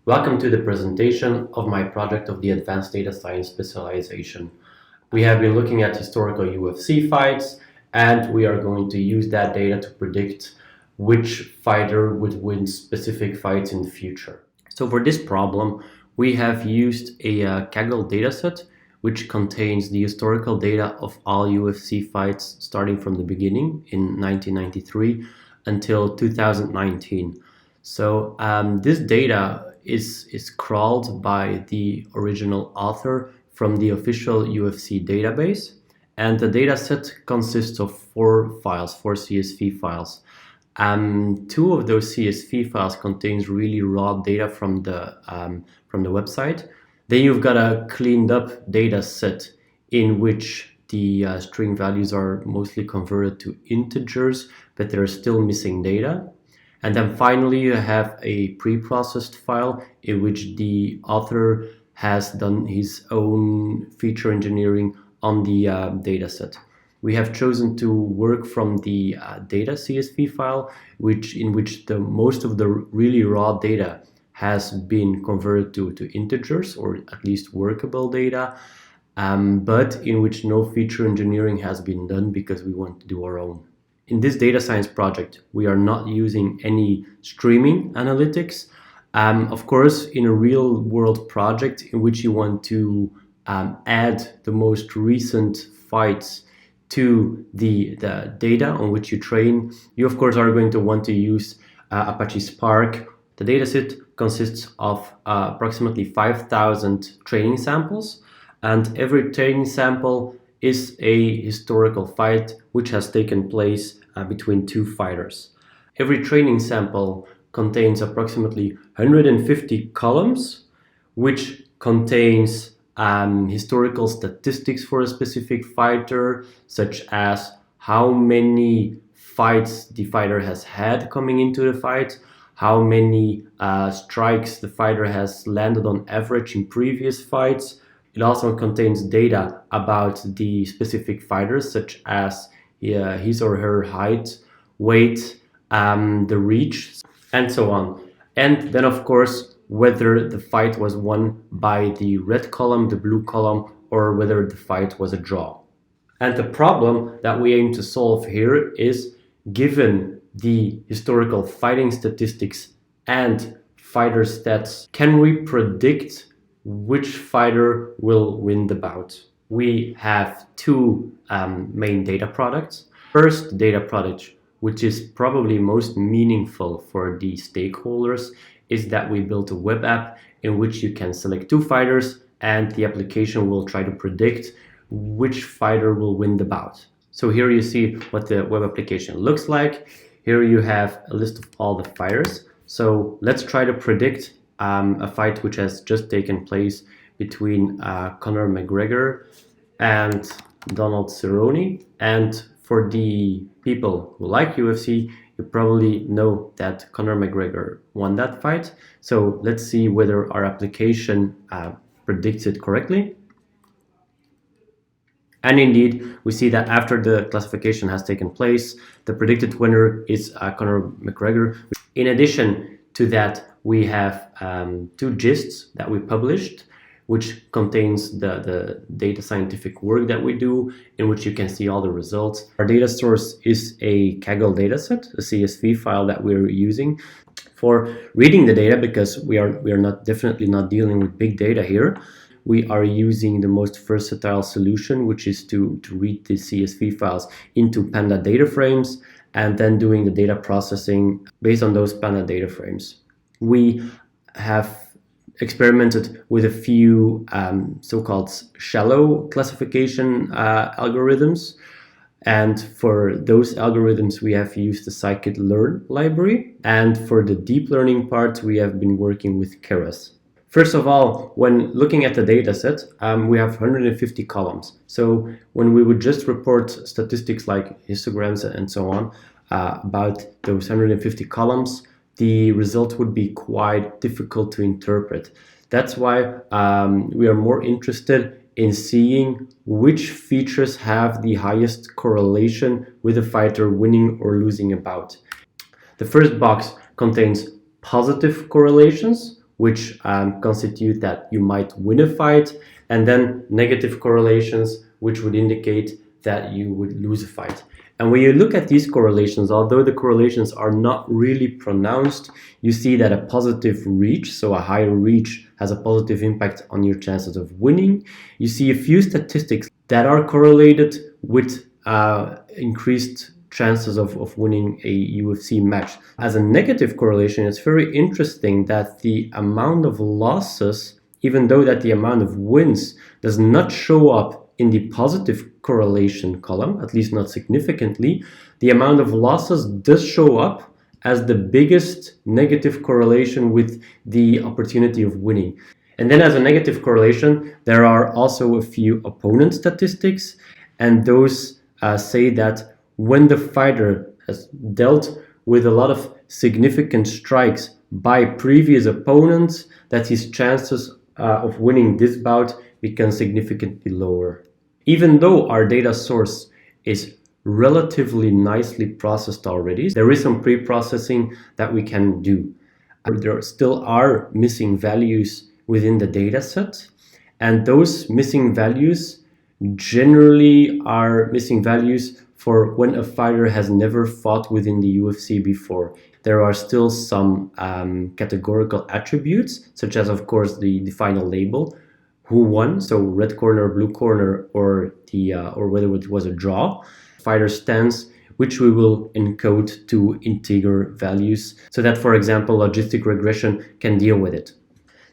Welcome to the presentation of my project of the Advanced Data Science Specialization. We have been looking at historical UFC fights, and we are going to use that data to predict which fighter would win specific fights in the future. So for this problem, we have used a Kaggle dataset, which contains the historical data of all UFC fights starting from the beginning in 1993 until 2019. So this data is crawled by the original author from the official UFC database, and the dataset consists of four CSV files. Two of those CSV files contains really raw data from the website. Then you've got a cleaned up data set in which the string values are mostly converted to integers, but there are still missing data. And then finally, you have a pre-processed file in which the author has done his own feature engineering on the dataset. We have chosen to work from the data CSV file, in which the most of the really raw data has been converted to integers, or at least workable data, but in which no feature engineering has been done because we want to do our own. In this data science project, we are not using any streaming analytics. Of course, in a real world project in which you want to add the most recent fights to the data on which you train, you of course are going to want to use Apache Spark. The dataset consists of approximately 5,000 training samples, and every training sample is a historical fight which has taken place between two fighters. Every training sample contains approximately 150 columns, which contains historical statistics for a specific fighter, such as how many fights the fighter has had coming into the fight, how many strikes the fighter has landed on average in previous fights. It also contains data about the specific fighters, such as his or her height, weight, the reach, and so on. And then, of course, whether the fight was won by the red column, the blue column, or whether the fight was a draw. And the problem that we aim to solve here is, given the historical fighting statistics and fighter stats, can we predict which fighter will win the bout? We have two main data products. First data product, which is probably most meaningful for the stakeholders, is that we built a web app in which you can select two fighters and the application will try to predict which fighter will win the bout. So here you see what the web application looks like. Here you have a list of all the fighters. So let's try to predict a fight which has just taken place between Conor McGregor and Donald Cerrone. And for the people who like UFC, you probably know that Conor McGregor won that fight. So let's see whether our application predicts it correctly. And indeed, we see that after the classification has taken place, the predicted winner is Conor McGregor. In addition to that, we have two gists that we published, which contains the data scientific work that we do, in which you can see all the results. Our data source is a Kaggle dataset, a CSV file that we're using for reading the data, because we are definitely not dealing with big data here. We are using the most versatile solution, which is to read the CSV files into Panda data frames and then doing the data processing based on those Panda data frames. We have experimented with a few so-called shallow classification algorithms. And for those algorithms, we have used the scikit-learn library. And for the deep learning part, we have been working with Keras. First of all, when looking at the data set, we have 150 columns. So when we would just report statistics like histograms and so on about those 150 columns, the result would be quite difficult to interpret. That's why we are more interested in seeing which features have the highest correlation with a fighter winning or losing a bout. The first box contains positive correlations, which constitute that you might win a fight, and then negative correlations, which would indicate that you would lose a fight. And when you look at these correlations, although the correlations are not really pronounced, you see that a positive reach, so a higher reach, has a positive impact on your chances of winning. You see a few statistics that are correlated with increased chances of winning a UFC match. As a negative correlation, it's very interesting that the amount of losses, even though that the amount of wins does not show up in the positive correlation column, at least not significantly, the amount of losses does show up as the biggest negative correlation with the opportunity of winning. And then as a negative correlation, there are also a few opponent statistics, and those say that when the fighter has dealt with a lot of significant strikes by previous opponents, that his chances of winning this bout become significantly lower. Even though our data source is relatively nicely processed already, there is some pre-processing that we can do. There still are missing values within the data set, and those missing values generally are missing values for when a fighter has never fought within the UFC before. There are still some categorical attributes, such as, of course, the final label, who won, so red corner, blue corner, or whether it was a draw, fighter stance, which we will encode to integer values, so that, for example, logistic regression can deal with it.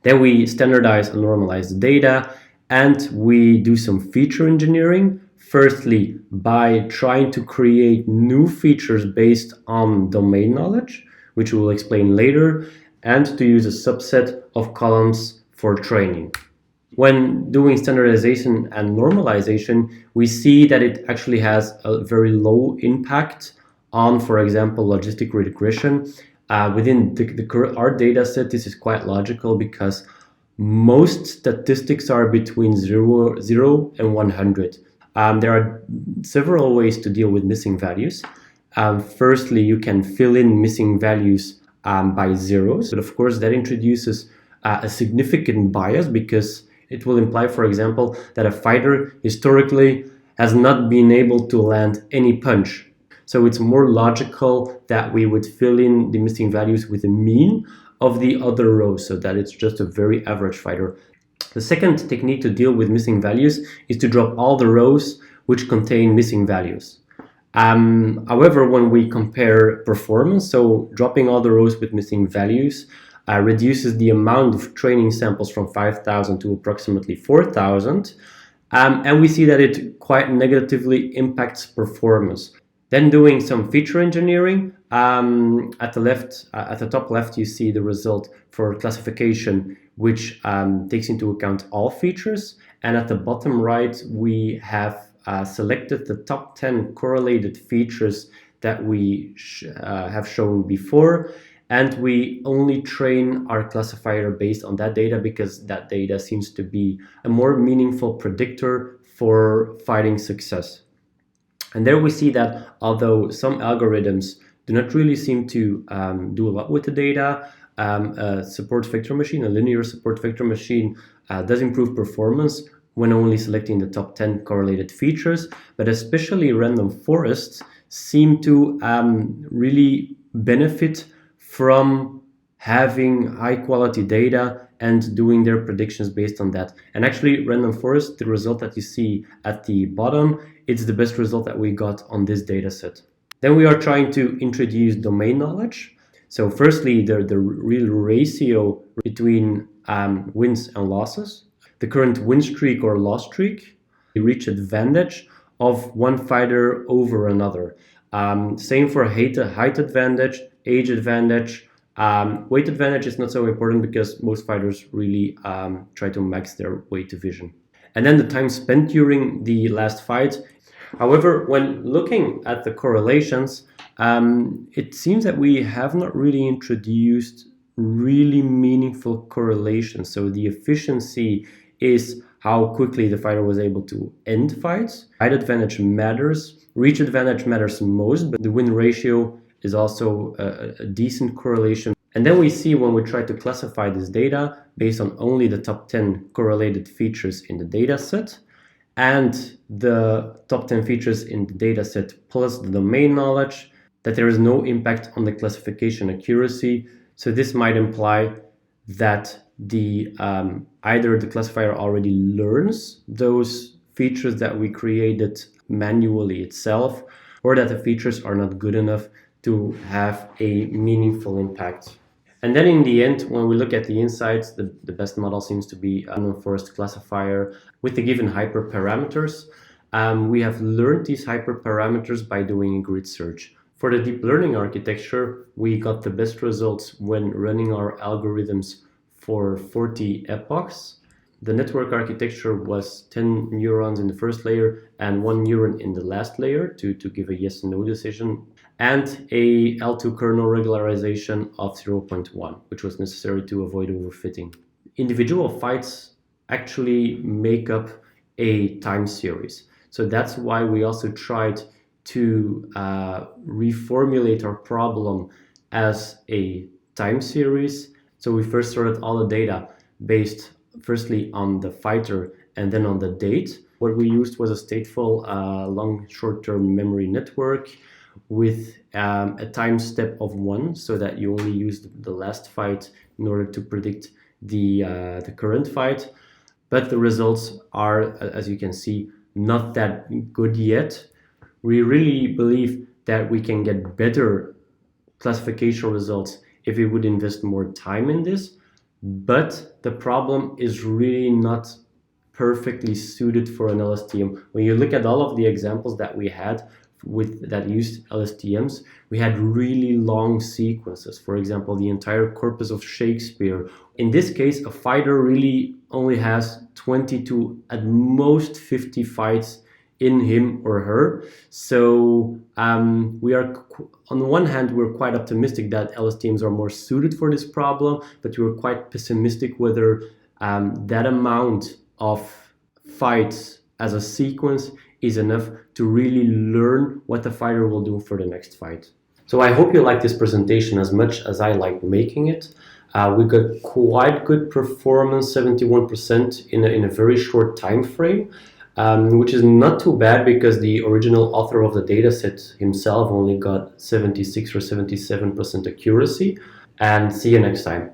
Then we standardize and normalize the data, and we do some feature engineering. Firstly, by trying to create new features based on domain knowledge, which we will explain later, and to use a subset of columns for training. When doing standardization and normalization, we see that it actually has a very low impact on, for example, logistic regression. Within our data set, this is quite logical because most statistics are between 0 and 100. There are several ways to deal with missing values. Firstly, you can fill in missing values by zeros, but of course that introduces a significant bias because it will imply, for example, that a fighter historically has not been able to land any punch. So it's more logical that we would fill in the missing values with a mean of the other rows, so that it's just a very average fighter. The second technique to deal with missing values is to drop all the rows which contain missing values. However, when we compare performance, so dropping all the rows with missing values reduces the amount of training samples from 5,000 to approximately 4,000, and we see that it quite negatively impacts performance. Then doing some feature engineering, at the top left, you see the result for classification, which takes into account all features. And at the bottom right, we have selected the top 10 correlated features that we have shown before. And we only train our classifier based on that data because that data seems to be a more meaningful predictor for fighting success. And there we see that although some algorithms do not really seem to do a lot with the data, a support vector machine, a linear support vector machine, does improve performance when only selecting the top 10 correlated features, but especially random forests seem to really benefit from having high quality data and doing their predictions based on that. And actually, random forest, the result that you see at the bottom, it's the best result that we got on this data set. Then we are trying to introduce domain knowledge. So firstly, the real ratio between wins and losses, the current win streak or loss streak, the reach advantage of one fighter over another. Same for height advantage, age advantage. Weight advantage is not so important because most fighters really try to max their weight division. And then the time spent during the last fight. However, when looking at the correlations, it seems that we have not really introduced really meaningful correlations. So the efficiency is how quickly the fighter was able to end fights. Height advantage matters. Reach advantage matters most, but the win ratio is also a decent correlation. And then we see when we try to classify this data based on only the top 10 correlated features in the data set and the top 10 features in the data set plus the domain knowledge, that there is no impact on the classification accuracy. So this might imply that the either the classifier already learns those features that we created manually itself, or that the features are not good enough to have a meaningful impact. And then in the end, when we look at the insights, the best model seems to be a random forest classifier with the given hyperparameters. We have learned these hyperparameters by doing a grid search. For the deep learning architecture, we got the best results when running our algorithms for 40 epochs. The network architecture was 10 neurons in the first layer and 1 neuron in the last layer to give a yes/no decision, and a L2 kernel regularization of 0.1, which was necessary to avoid overfitting. Individual fights actually make up a time series. So that's why we also tried to reformulate our problem as a time series. So we first sorted all the data based firstly on the fighter and then on the date. What we used was a stateful long short-term memory network with a time step of 1, so that you only use the last fight in order to predict the current fight. But the results are, as you can see, not that good yet. We really believe that we can get better classification results if we would invest more time in this, but the problem is really not perfectly suited for an LSTM. When you look at all of the examples that we had that used LSTMs, we had really long sequences. For example, the entire corpus of Shakespeare. In this case, a fighter really only has 20 to at most 50 fights in him or her. So we are, on the one hand, we're quite optimistic that LSTMs are more suited for this problem, but we're quite pessimistic whether that amount of fights as a sequence is enough to really learn what the fighter will do for the next fight. So I hope you like this presentation as much as I like making it. We got quite good performance, 71% in a very short time frame, which is not too bad because the original author of the dataset himself only got 76 or 77% accuracy. And see you next time.